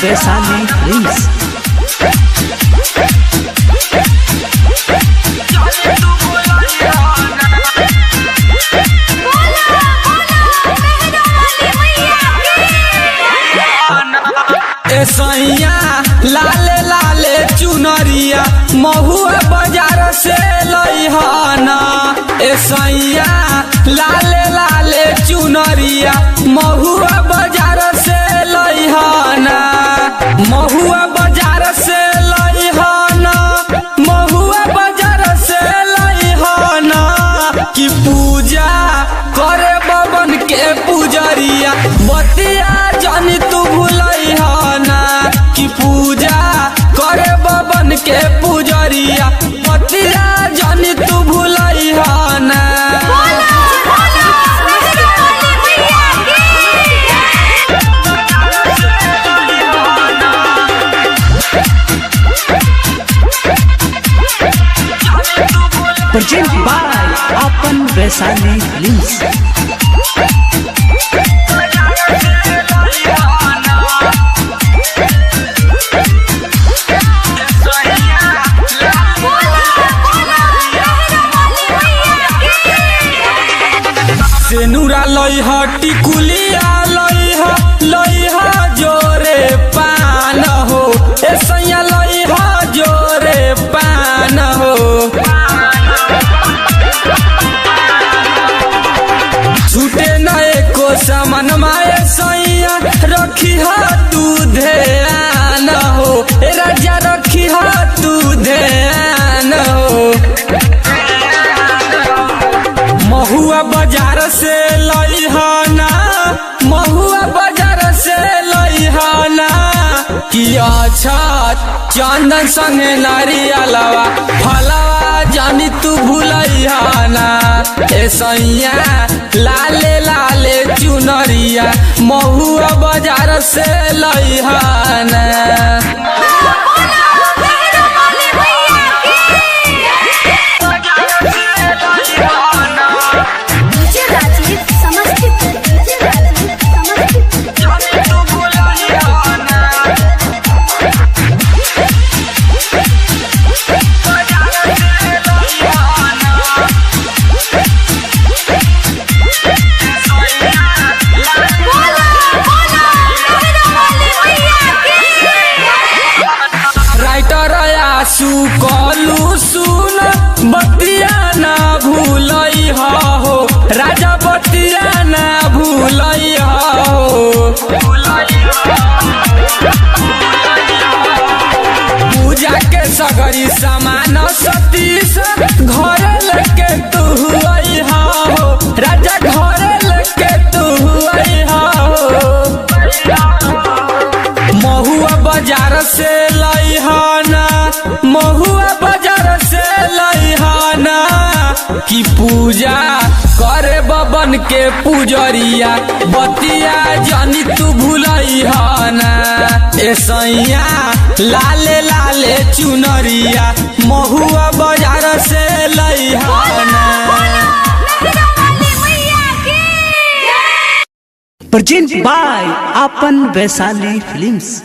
Vaishali please. सैया लाले लाले चुनरिया महुआ बाजार से लइहाना। सैया लाले लाले चुनरिया महुआ बाजार से लइहाना। महुआ बाजार से लइहाना। महुआ बाजार से लइहाना। कि पूजा करे बबन के पुजरिया बतिया जानी तू भूलइहाना। कि पूजा करे बबन के पुजरिया बतिया जानी तू भूलइहाना। प्रेजेंट बाय अपन वैशाली प्लीज। सेनुरा लइहा टिकुलिया लइहा लइहा जोरे पान हो। सैया लइहा जोरे पान हो। छूटे न एको सामान माए सैया रखी तू ध्यान हो। राजा रखी तू ध्यान हो। महुआ बाजार से लइहाना। महुआ बाजार से लइहाना। कि अच्छा चंदन संगे नारियलवा फलवा जानी तू भूलइहाना। सैया लाले लाले चुनरिया महुआ बाजार से लइहाना। कलू सुन बतिया ना भूलइहा हो। राजा बतिया ना भूलइहा हो। पूजा के सगरी सामान सतीश घर लेके तू अइहा हो। राजा घर लेके तू अइहा हो। महुआ बाजार से लइहाना। महुआ बाजार से लइहाना। कि पूजा करे बबन के पुजरिया बतिया जानी तू भूलइहाना। सैया लाले लाले चुनरिया महुआ बाजार से लइहाना। प्रेजेंट बाय अपन वैशाली फिल्म्स।